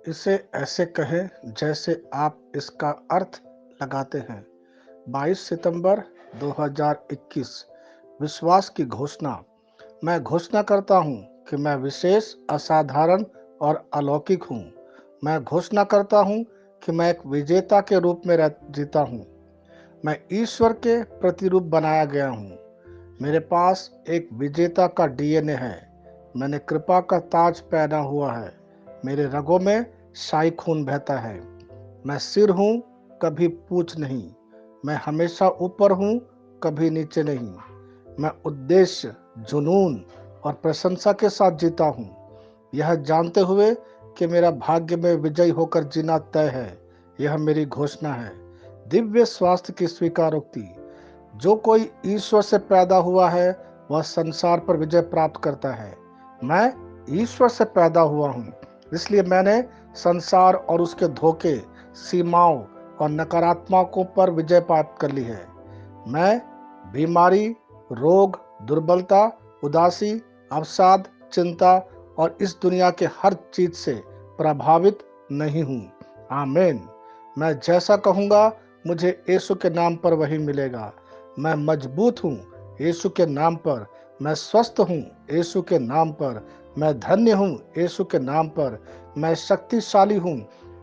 इसे ऐसे कहें जैसे आप इसका अर्थ लगाते हैं। 22 सितंबर 2021। विश्वास की घोषणा। मैं घोषणा करता हूँ कि मैं विशेष, असाधारण और अलौकिक हूँ। मैं घोषणा करता हूँ कि मैं एक विजेता के रूप में जीता हूँ। मैं ईश्वर के प्रतिरूप बनाया गया हूँ। मेरे पास एक विजेता का डीएनए है। मैंने कृपा का ताज पहना हुआ है। मेरे रगों में शाही खून बहता है। मैं सिर हूँ, कभी पूंछ नहीं। मैं हमेशा ऊपर हूँ, कभी नीचे नहीं। मैं उद्देश्य, जुनून और प्रशंसा के साथ जीता हूँ, यह जानते हुए कि मेरा भाग्य में विजयी होकर जीना तय है। यह मेरी घोषणा है। दिव्य स्वास्थ्य की स्वीकारोक्ति। जो कोई ईश्वर से पैदा हुआ है वह संसार पर विजय प्राप्त करता है। मैं ईश्वर से पैदा हुआ हूँ, इसलिए मैंने संसार और उसके धोखे, सीमाओं और नकारात्मकों पर विजय प्राप्त कर ली है। मैं बीमारी, रोग, दुर्बलता, उदासी, अवसाद, चिंता और इस दुनिया के हर चीज से प्रभावित नहीं हूँ। आमीन। मैं जैसा कहूँगा मुझे यीशु के नाम पर वही मिलेगा। मैं मजबूत हूँ यीशु के नाम पर। मैं स्वस्थ हूँ यीशु के नाम पर। मैं धन्य हूँ यीशु के नाम पर। मैं शक्तिशाली हूँ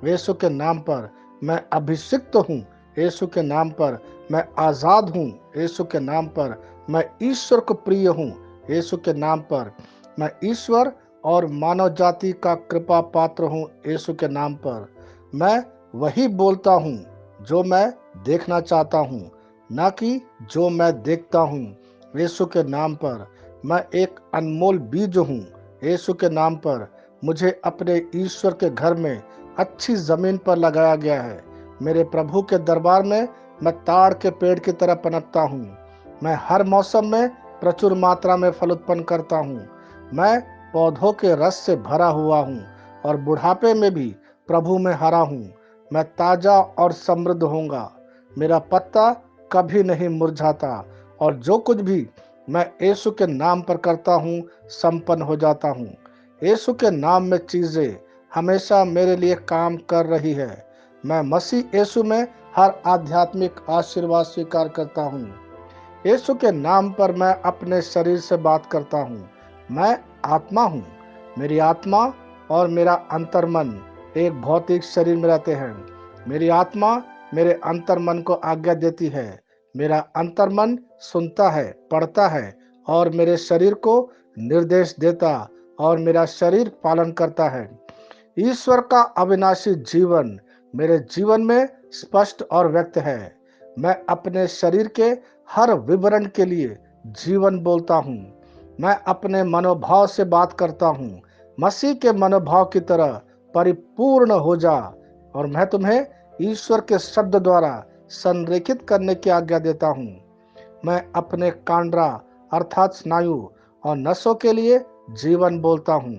यीशु के नाम पर। मैं अभिषिक्त हूँ यीशु के नाम पर। मैं आजाद हूँ यीशु के नाम पर। मैं ईश्वर को प्रिय हूँ यीशु के नाम पर। मैं ईश्वर और मानव जाति का कृपा पात्र हूँ यीशु के नाम पर। मैं वही बोलता हूँ जो मैं देखना चाहता हूँ, ना कि जो मैं देखता हूँ। यीशु के नाम पर मैं एक अनमोल बीज हूँ यीशु के नाम पर। मुझे अपने ईश्वर के घर में अच्छी जमीन पर लगाया गया है। मेरे प्रभु के दरबार में मैं ताड़ के पेड़ की तरह पनपता हूँ। मैं हर मौसम में प्रचुर मात्रा में फल उत्पन्न करता हूँ। मैं पौधों के रस से भरा हुआ हूँ और बुढ़ापे में भी प्रभु में हरा हूँ। मैं ताजा और समृद्ध होऊंगा। मेरा पत्ता कभी नहीं मुरझाता और जो कुछ भी मैं यीशु के नाम पर करता हूँ संपन्न हो जाता हूँ। यीशु के नाम में चीजें हमेशा मेरे लिए काम कर रही है। मैं मसीह यीशु में हर आध्यात्मिक आशीर्वाद स्वीकार करता हूँ। यीशु के नाम पर मैं अपने शरीर से बात करता हूँ। मैं आत्मा हूँ। मेरी आत्मा और मेरा अंतर्मन एक भौतिक शरीर में रहते हैं। मेरी आत्मा मेरे अंतर्मन को आज्ञा देती है। मेरा अंतर्मन सुनता है, पढ़ता है और मेरे शरीर को निर्देश देता और मेरा शरीर पालन करता है। ईश्वर का अविनाशी जीवन मेरे जीवन में स्पष्ट और व्यक्त है। मैं अपने शरीर के हर विवरण के लिए जीवन बोलता हूँ। मैं अपने मनोभाव से बात करता हूँ। मसीह के मनोभाव की तरह परिपूर्ण हो जा। और मैं तुम्हें ईश्वर के शब्द द्वारा संरेखित करने की आज्ञा देता हूँ। मैं अपने कांड्रा अर्थात स्नायु और नसों के लिए जीवन बोलता हूँ।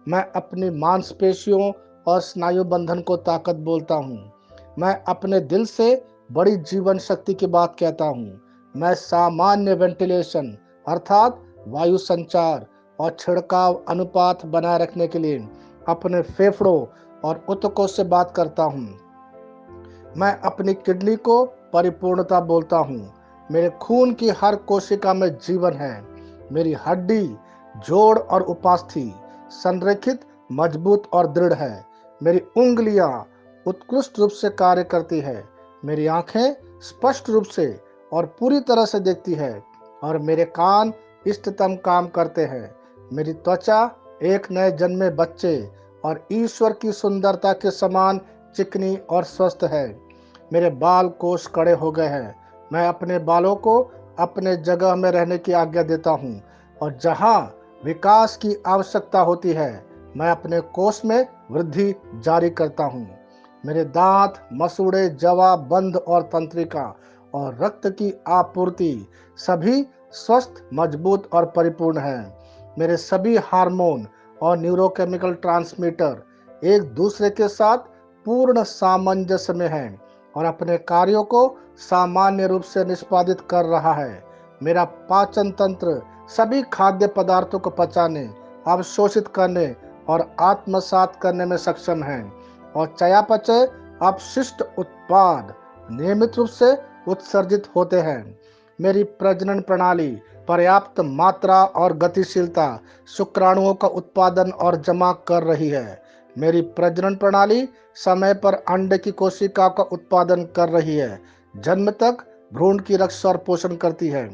मैं अपनी मांसपेशियों और स्नायु बंधन को ताकत बोलता हूँ। मैं अपने दिल से बड़ी जीवन शक्ति की बात कहता हूँ। मैं सामान्य वेंटिलेशन अर्थात वायु संचार और छिड़काव अनुपात बनाए रखने के लिए अपने फेफड़ों और ऊतकों से बात करता हूँ। मैं अपनी किडनी को परिपूर्णता बोलता हूँ। मेरे खून की हर कोशिका में जीवन है। मेरी हड्डी, जोड़ और उपास्थि संरेखित, मजबूत और दृढ़ है। मेरी उंगलियां उत्कृष्ट रूप से कार्य करती है। मेरी आंखें स्पष्ट रूप से और पूरी तरह से देखती है और मेरे कान इष्टतम काम करते हैं। मेरी त्वचा एक नए जन्मे बच्चे और ईश्वर की सुंदरता के समान चिकनी और स्वस्थ है। मेरे बाल कोष कड़े हो गए हैं। मैं अपने बालों को अपने जगह में रहने की आज्ञा देता हूँ और जहाँ विकास की आवश्यकता होती है मैं अपने कोष में वृद्धि जारी करता हूँ। मेरे दांत, मसूड़े, जवा, बंध और तंत्रिका और रक्त की आपूर्ति सभी स्वस्थ, मजबूत और परिपूर्ण हैं। मेरे सभी हार्मोन और न्यूरोकेमिकल ट्रांसमीटर एक दूसरे के साथ पूर्ण सामंजस्य में हैं और अपने कार्यों को सामान्य रूप से निष्पादित कर रहा है। मेरा पाचन तंत्र सभी खाद्य पदार्थों को पचाने, अवशोषित करने और आत्मसात करने में सक्षम है। और चयापचय अपशिष्ट उत्पाद नियमित रूप से उत्सर्जित होते हैं। मेरी प्रजनन प्रणाली पर्याप्त मात्रा और गतिशीलता शुक्राणुओं का उत्पादन और जमा कर रही है। मेरी प्रजनन प्रणाली समय पर अंडे की कोशिका का उत्पादन कर रही है, जन्म तक भ्रूण की रक्षा और पोषण करती है।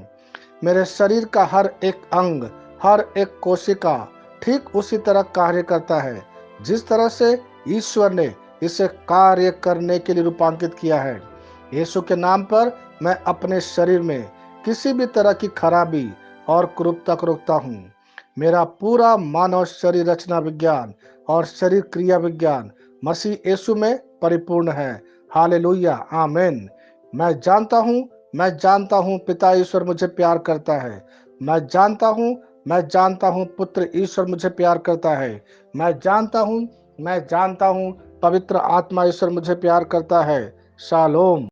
मेरे शरीर का हर एक अंग, हर एक कोशिका ठीक उसी तरह कार्य करता है जिस तरह से ईश्वर ने इसे कार्य करने के लिए रूपांकित किया है। यीशु के नाम पर मैं अपने शरीर में किसी भी तरह की खराबी और कुरूपता को रोकता हूँ। मेरा पूरा मानव शरीर रचना विज्ञान और शरीर क्रिया विज्ञान मसीह यीशु में परिपूर्ण है। हालेलुया, आमीन। मैं जानता हूँ पिता ईश्वर मुझे प्यार करता है। मैं जानता हूँ पुत्र ईश्वर मुझे प्यार करता है। मैं जानता हूँ पवित्र आत्मा ईश्वर मुझे प्यार करता है। शालोम।